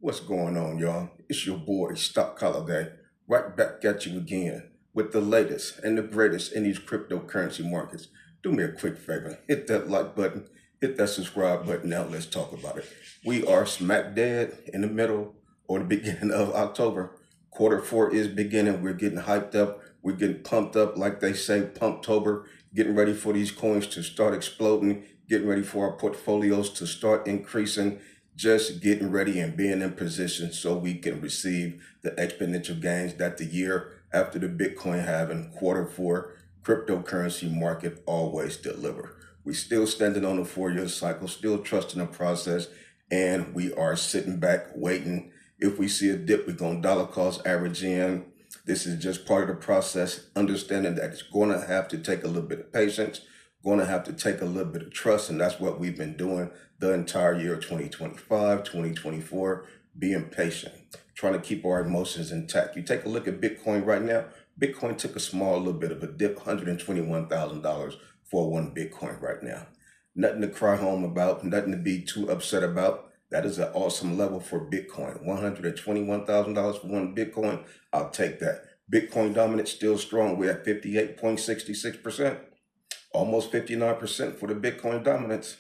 What's going on, y'all? It's your boy, Stock Holiday, right back at you again with the latest and the greatest in these cryptocurrency markets. Do me a quick favor, hit that like button, hit that subscribe button. Now let's talk about it. We are smack dead in the middle or the beginning of October. Quarter 4 is beginning. We're getting hyped up. We're getting pumped up, like they say, Pumptober, getting ready for these coins to start exploding, getting ready for our portfolios to start increasing, just getting ready and being in position so we can receive the exponential gains that the year after the Bitcoin halving, Q4 cryptocurrency market always deliver. We still standing on the 4-year cycle, still trusting the process, and we are sitting back waiting. If we see a dip, we're going to dollar cost average in. This is just part of the process, understanding that it's going to have to take a little bit of patience, going to have to take a little bit of trust, and that's what we've been doing the entire year of 2025, 2024, being patient, trying to keep our emotions intact. You take a look at Bitcoin right now. Bitcoin took a small little bit of a dip, $121,000 for one Bitcoin right now. Nothing to cry home about, nothing to be too upset about. That is an awesome level for Bitcoin. $121,000 for one Bitcoin. I'll take that. Bitcoin dominance still strong. We're at 58.66%, almost 59% for the Bitcoin dominance.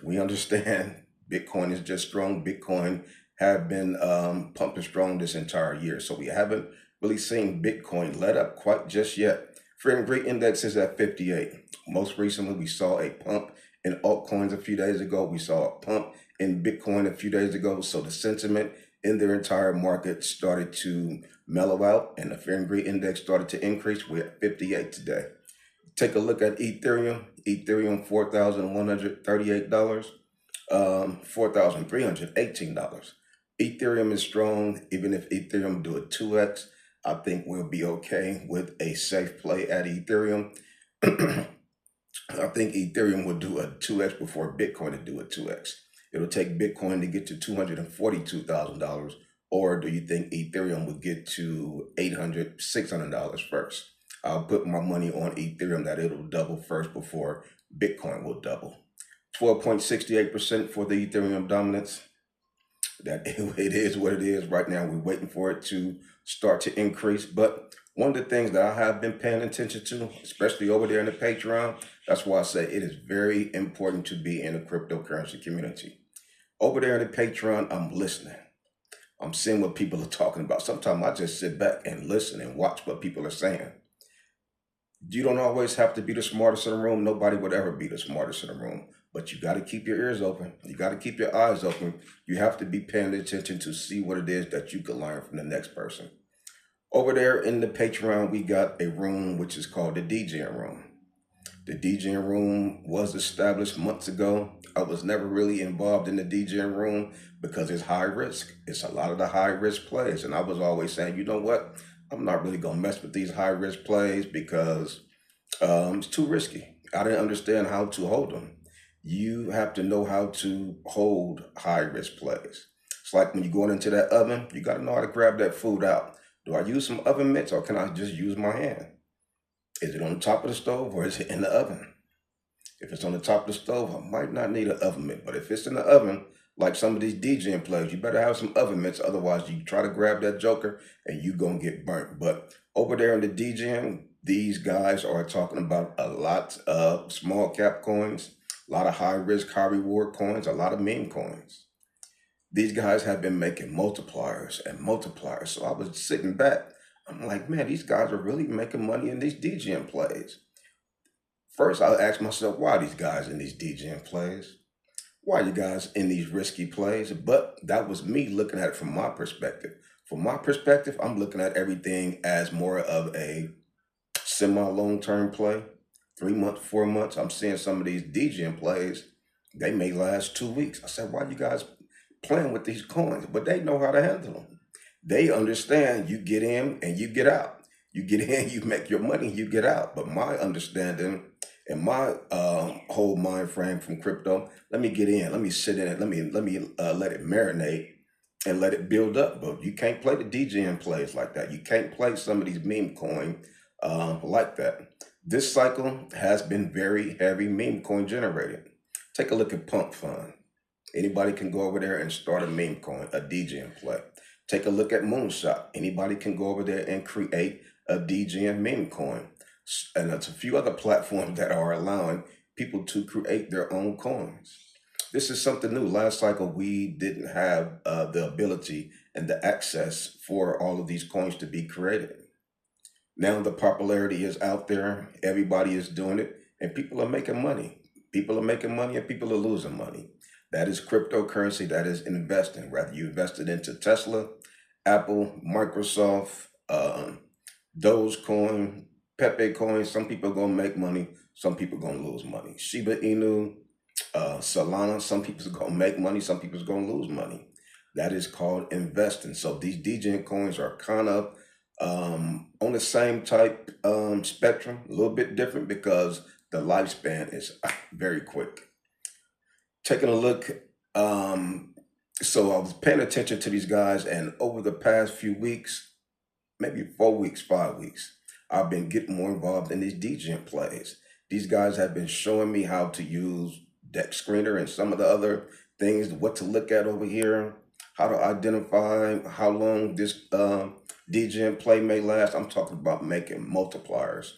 We understand Bitcoin is just strong. Bitcoin have been pumping strong this entire year. So we haven't really seen Bitcoin let up quite just yet. Fear and greed index is at 58. Most recently, we saw a pump in altcoins a few days ago. We saw a pump in Bitcoin a few days ago. So the sentiment in their entire market started to mellow out and the fear and greed index started to increase. We're at 58 today. Take a look at Ethereum. Ethereum, $4,138, $4,318. Ethereum is strong. Even if Ethereum do a 2x, I think we'll be okay with a safe play at Ethereum. I think Ethereum will do a 2x before Bitcoin to do a 2x. It'll take Bitcoin to get to $242,000, or do you think Ethereum would get to $800, $600 first? I'll put my money on Ethereum that it'll double first before Bitcoin will double. 12.68% for the Ethereum dominance. That it is what it is right now. We're waiting for it to start to increase. But one of the things that I have been paying attention to, especially over there in the Patreon, that's why I say it is very important to be in the cryptocurrency community. Over there in the Patreon, I'm listening. I'm seeing what people are talking about. Sometimes I just sit back and listen and watch what people are saying. You don't always have to be the smartest in the room. Nobody would ever be the smartest in the room. But you got to keep your ears open. You got to keep your eyes open. You have to be paying attention to see what it is that you can learn from the next person. Over there in the Patreon, we got a room which is called the DJing room. The DJing room was established months ago. I was never really involved in the DJing room because it's high risk. It's a lot of the high risk plays. And I was always saying, you know what? I'm not really going to mess with these high risk plays because it's too risky. I didn't understand how to hold them. You have to know how to hold high risk plays. It's like when you're going into that oven, you got to know how to grab that food out. Do I use some oven mitts or can I just use my hand? Is it on the top of the stove or is it in the oven? If it's on the top of the stove, I might not need an oven mitt. But if it's in the oven, like some of these DJing plays, you better have some oven mitts. Otherwise, you try to grab that joker and you're going to get burnt. But over there in the DJing, these guys are talking about a lot of small cap coins, a lot of high risk, high reward coins, a lot of meme coins. These guys have been making multipliers and multipliers. So I was sitting back. I'm like, man, these guys are really making money in these DJing plays. First, I asked myself, why are these guys in these DJing plays? Why are you guys in these risky plays? But that was me looking at it from my perspective. From my perspective, I'm looking at everything as more of a semi-long-term play. 3 months, 4 months. I'm seeing some of these DJing plays. They may last 2 weeks. I said, why are you guys playing with these coins? But they know how to handle them. They understand you get in and you get out. You get in, you make your money, you get out. But my understanding and my whole mind frame from crypto, let me get in, let me sit in it, let me let it marinate and let it build up. But you can't play the DJing plays like that. You can't play some of these meme coin like that. This cycle has been very heavy meme coin generated. Take a look at Pump Fund. Anybody can go over there and start a meme coin, a DGen play. Take a look at Moonshot. Anybody can go over there and create a DGen meme coin. And there's a few other platforms that are allowing people to create their own coins. This is something new. Last cycle, we didn't have the ability and the access for all of these coins to be created. Now the popularity is out there. Everybody is doing it, and people are making money. People are making money, and people are losing money. That is cryptocurrency. That is investing. Whether you invested into Tesla, Apple, Microsoft, Dogecoin, Pepe coin. Some people are gonna make money. Some people are gonna lose money. Shiba Inu, Solana. Some people's gonna make money. Some people's gonna lose money. That is called investing. So these DGen coins are kind of on the same type spectrum, a little bit different because the lifespan is very quick. Taking a look, so I was paying attention to these guys, and over the past few weeks, maybe 4 weeks, 5 weeks, I've been getting more involved in these DGen plays. These guys have been showing me how to use Deck Screener and some of the other things, what to look at over here, how to identify how long this DGen play may last. I'm talking about making multipliers.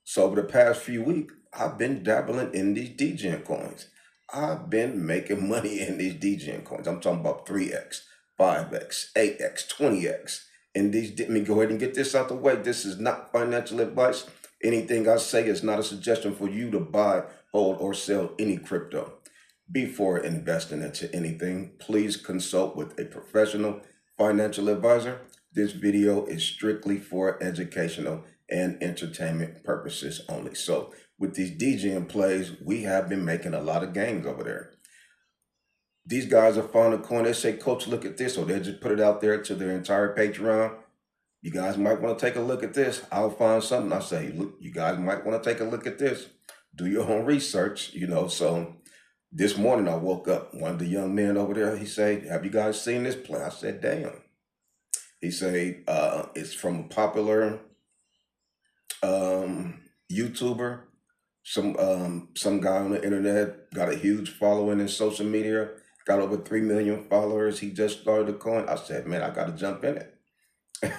So over the past few weeks, I've been dabbling in these DGen coins. I've been making money in these DGen coins. I'm talking about 3x, 5x, 8x, 20x. And these, let me go ahead and get this out the way. This is not financial advice. Anything I say is not a suggestion for you to buy, hold, or sell any crypto. Before investing into anything, please consult with a professional financial advisor. This video is strictly for educational and entertainment purposes only. So with these DGen plays, we have been making a lot of gains over there. These guys are found a coin. They say, Coach, look at this, or they just put it out there to their entire Patreon. You guys might want to take a look at this. I'll find something. I say, look, you guys might want to take a look at this. Do your own research, So this morning I woke up. One of the young men over there, he said, have you guys seen this play? I said, damn. He said, it's from a popular YouTuber. Some guy on the internet, got a huge following in social media, got over 3 million followers. He just started a coin. I said, man, I got to jump in it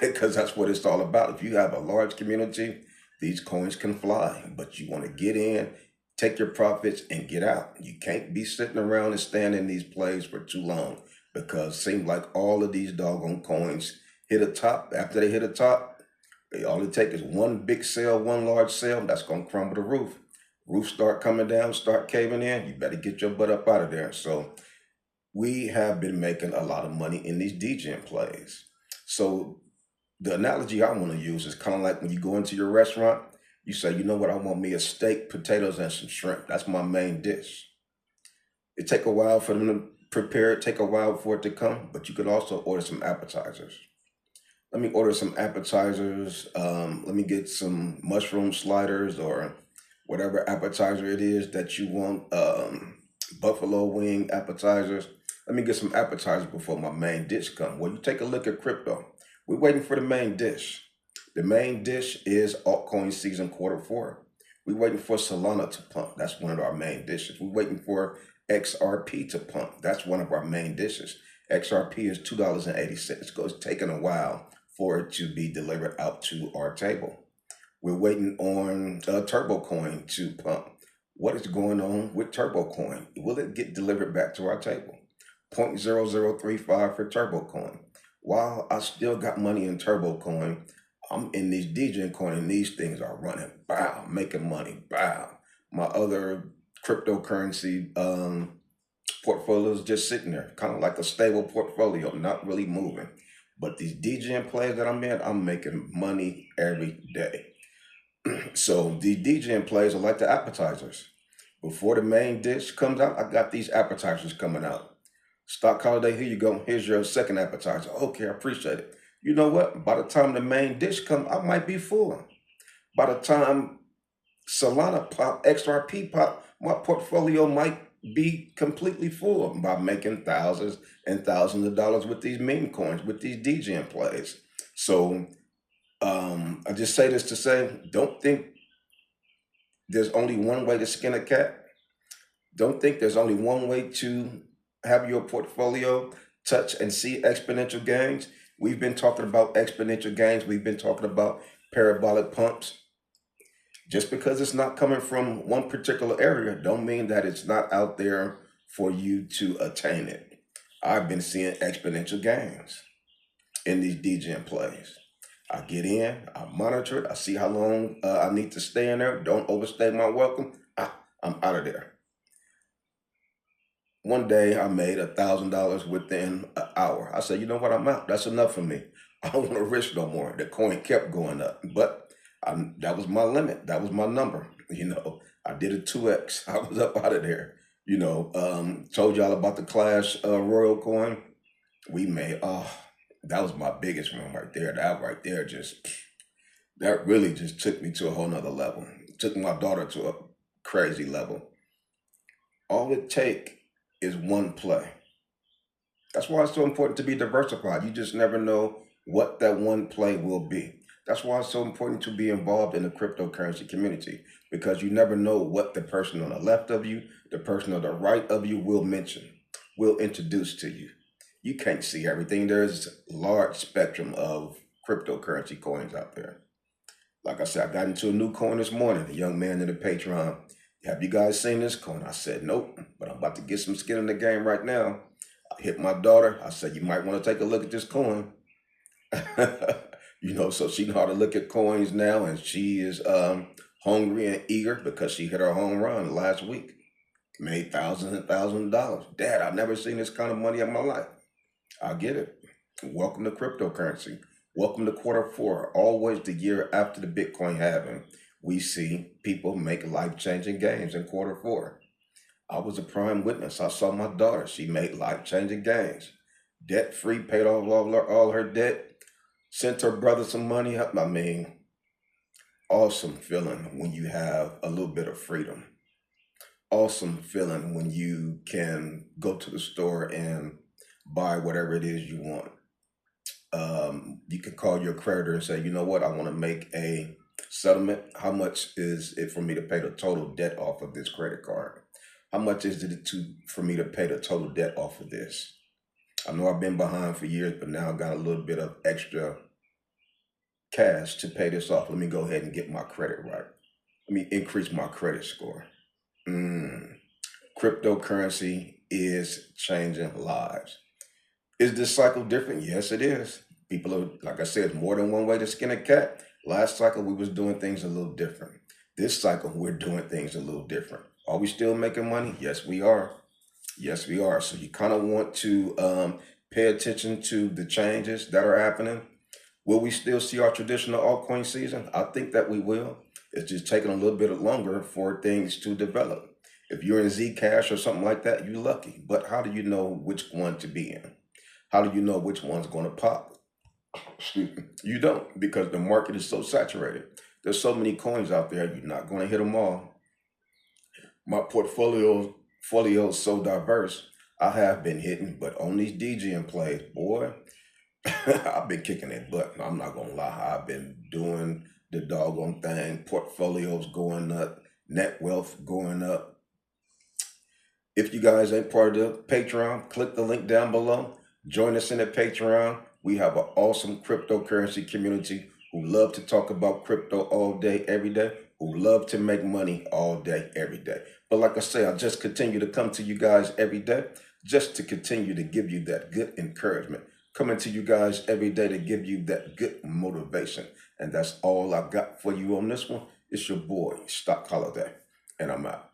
because that's what it's all about. If you have a large community, these coins can fly, but you want to get in, take your profits, and get out. You can't be sitting around and standing in these plays for too long because it seems like all of these doggone coins hit a top. After they hit a top, all it takes is one big sale, one large sale. That's going to crumble the roof. Roof start coming down, start caving in. You better get your butt up out of there. So we have been making a lot of money in these DGen plays. So the analogy I want to use is kind of like when you go into your restaurant, you say, you know what, I want me a steak, potatoes, and some shrimp. That's my main dish. It take a while for them to prepare it, take a while for it to come, but you could also order some appetizers. Let me order some appetizers. Let me get some mushroom sliders or whatever appetizer it is that you want. Buffalo wing appetizers. Let me get some appetizers before my main dish comes. Well, you take a look at crypto. We're waiting for the main dish. The main dish is AltCoin season Q4. We're waiting for Solana to pump. That's one of our main dishes. We're waiting for XRP to pump. That's one of our main dishes. XRP is $2.80. It's taking a while for it to be delivered out to our table. We're waiting on TurboCoin to pump. What is going on with TurboCoin? Will it get delivered back to our table? 0.0035 for TurboCoin. While I still got money in TurboCoin, I'm in these DGen coin and these things are running. Bow, making money. Bow. My other cryptocurrency portfolio is just sitting there, kind of like a stable portfolio, not really moving. But these DGen plays that I'm in, I'm making money every day. So these DGen plays are like the appetizers. Before the main dish comes out, I got these appetizers coming out. Stock holiday, here you go. Here's your second appetizer. Okay, I appreciate it. You know what? By the time the main dish comes, I might be full. By the time Solana pop, XRP pop, my portfolio might be completely full by making thousands and thousands of dollars with these meme coins, with these DGen plays. So I just say this to say, don't think there's only one way to skin a cat. Don't think there's only one way to have your portfolio touch and see exponential gains. We've been talking about exponential gains. We've been talking about parabolic pumps. Just because it's not coming from one particular area, don't mean that it's not out there for you to attain it. I've been seeing exponential gains in these DGM plays. I get in, I monitor it, I see how long I need to stay in there. Don't overstay my welcome. I'm out of there. One day I made $1,000 within an hour. I said, you know what, I'm out. That's enough for me. I don't want to risk no more. The coin kept going up, but that was my limit. That was my number. I did a 2x. I was up out of there. Told y'all about the Clash Royal coin. We made, that was my biggest one right there. That right there that really just took me to a whole nother level. Took my daughter to a crazy level. All it take is one play. That's why it's so important to be diversified. You just never know what that one play will be. That's why it's so important to be involved in the cryptocurrency community, because you never know what the person on the left of you, the person on the right of you will mention, will introduce to you. You can't see everything. There's a large spectrum of cryptocurrency coins out there. Like I said, I got into a new coin this morning. A young man in the Patreon, have you guys seen this coin? I said, nope, but I'm about to get some skin in the game right now. I hit my daughter. I said, you might want to take a look at this coin. So she know how to look at coins now, and she is hungry and eager because she hit her home run last week. Made thousands and thousands of dollars. Dad, I've never seen this kind of money in my life. I get it. Welcome to cryptocurrency. Welcome to Q4. Always the year after the Bitcoin halving, we see people make life-changing gains in Q4. I was a prime witness. I saw my daughter. She made life-changing gains. Debt-free, paid off all her debt, sent her brother some money. I mean, awesome feeling when you have a little bit of freedom. Awesome feeling when you can go to the store and buy whatever it is you want. You can call your creditor and say, you know what, I want to make a settlement. How much is it for me to pay the total debt off of this credit card? How much is it for me to pay the total debt off of this? I know I've been behind for years, but now I got a little bit of extra cash to pay this off. Let me go ahead and get my credit right. Let me increase my credit score. Cryptocurrency is changing lives. Is this cycle different? Yes, it is. People are, like I said, more than one way to skin a cat. Last cycle, we was doing things a little different. This cycle, we're doing things a little different. Are we still making money? Yes, we are. Yes, we are. So you kind of want to pay attention to the changes that are happening. Will we still see our traditional altcoin season? I think that we will. It's just taking a little bit longer for things to develop. If you're in Zcash or something like that, you're lucky. But how do you know which one to be in? How do you know which one's going to pop? You don't, because the market is so saturated. There's so many coins out there, you're not going to hit them all. My portfolio is so diverse. I have been hitting, but on these DGM plays, boy, I've been kicking that butt. I'm not going to lie. I've been doing the doggone thing. Portfolios going up, net wealth going up. If you guys ain't part of the Patreon, click the link down below. Join us in the Patreon. We have an awesome cryptocurrency community who love to talk about crypto all day, every day, who love to make money all day, every day. But like I say, I just continue to come to you guys every day, just to continue to give you that good encouragement. Coming to you guys every day to give you that good motivation. And that's all I got for you on this one. It's your boy, Stock Holiday, and I'm out.